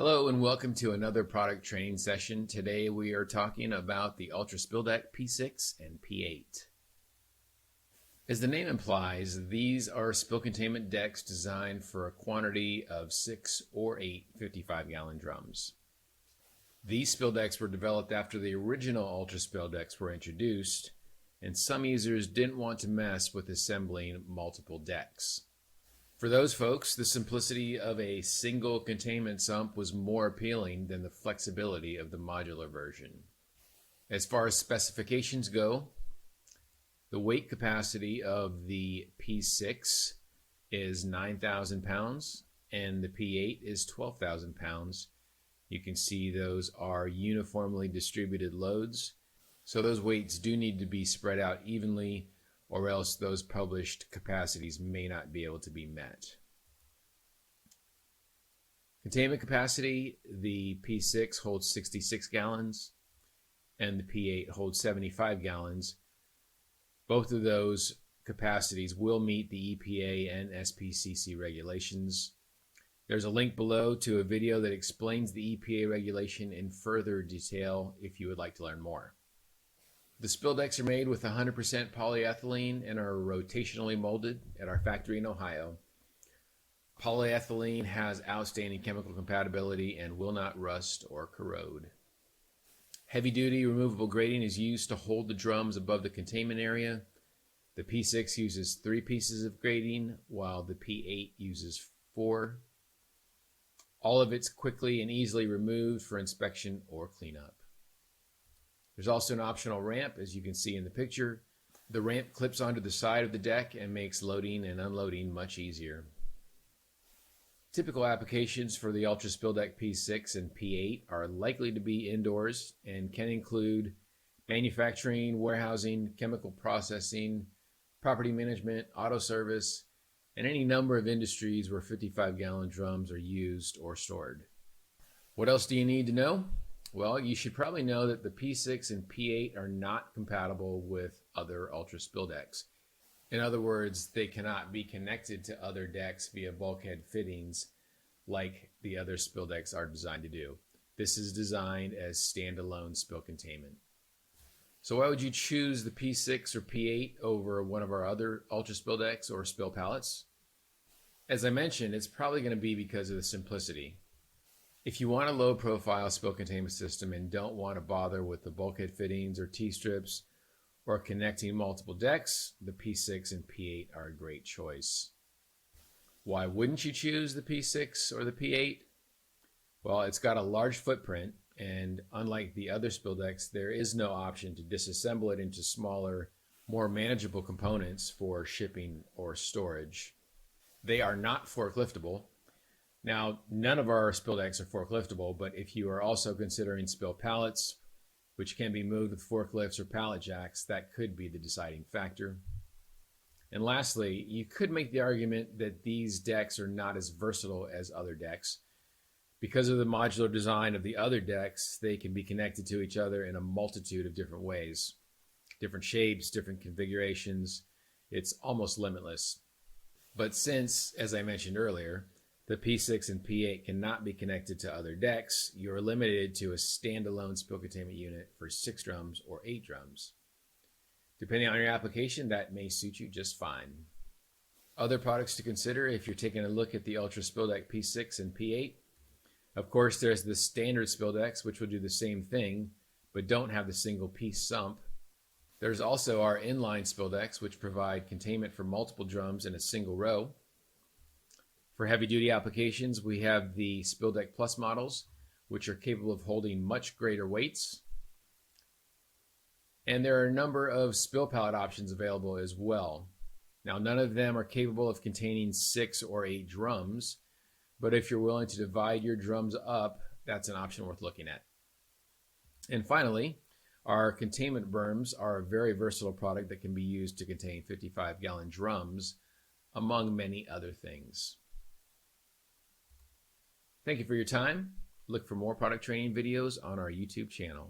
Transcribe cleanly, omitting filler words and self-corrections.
Hello and welcome to another product training session. Today we are talking about the Ultra Spill Deck P6 and P8. As the name implies, these are spill containment decks designed for a quantity of 6 or 8 55-gallon drums. These spill decks were developed after the original Ultra Spill decks were introduced, and some users didn't want to mess with assembling multiple decks. For those folks, the simplicity of a single containment sump was more appealing than the flexibility of the modular version. As far as specifications go, the weight capacity of the P6 is 9,000 pounds and the P8 is 12,000 pounds. You can see those are uniformly distributed loads, so those weights do need to be spread out evenly, or else those published capacities may not be able to be met. Containment capacity, the P6 holds 66 gallons and the P8 holds 75 gallons. Both of those capacities will meet the EPA and SPCC regulations. There's a link below to a video that explains the EPA regulation in further detail if you would like to learn more. The spill decks are made with 100% polyethylene and are rotationally molded at our factory in Ohio. Polyethylene has outstanding chemical compatibility and will not rust or corrode. Heavy-duty removable grating is used to hold the drums above the containment area. The P6 uses 3 pieces of grating, while the P8 uses 4. All of it's quickly and easily removed for inspection or cleanup. There's also an optional ramp, as you can see in the picture. The ramp clips onto the side of the deck and makes loading and unloading much easier. Typical applications for the Ultra Spill Deck P6 and P8 are likely to be indoors and can include manufacturing, warehousing, chemical processing, property management, auto service, and any number of industries where 55-gallon drums are used or stored. What else do you need to know? Well, you should probably know that the P6 and P8 are not compatible with other Ultra Spill decks. In other words, they cannot be connected to other decks via bulkhead fittings like the other spill decks are designed to do. This is designed as standalone spill containment. So why would you choose the P6 or P8 over one of our other Ultra Spill decks or spill pallets? As I mentioned, it's probably going to be because of the simplicity. If you want a low-profile spill containment system and don't want to bother with the bulkhead fittings or T-strips or connecting multiple decks, the P6 and P8 are a great choice. Why wouldn't you choose the P6 or the P8? Well, it's got a large footprint, and unlike the other spill decks, there is no option to disassemble it into smaller, more manageable components for shipping or storage. They are not forkliftable. Now, none of our spill decks are forkliftable, but if you are also considering spill pallets, which can be moved with forklifts or pallet jacks, that could be the deciding factor. And lastly, you could make the argument that these decks are not as versatile as other decks. Because of the modular design of the other decks, they can be connected to each other in a multitude of different ways. Different shapes, different configurations. It's almost limitless. But since, as I mentioned earlier, the P6 and P8 cannot be connected to other decks, you're limited to a standalone spill containment unit for 6 drums or 8 drums. Depending on your application, that may suit you just fine. Other products to consider if you're taking a look at the Ultra Spill Deck P6 and P8. Of course, there's the standard spill decks, which will do the same thing, but don't have the single piece sump. There's also our inline spill decks, which provide containment for multiple drums in a single row. For heavy-duty applications, we have the Spill Deck Plus models, which are capable of holding much greater weights. And there are a number of spill pallet options available as well. Now, none of them are capable of containing 6 or 8 drums, but if you're willing to divide your drums up, that's an option worth looking at. And finally, our containment berms are a very versatile product that can be used to contain 55-gallon drums, among many other things. Thank you for your time. Look for more product training videos on our YouTube channel.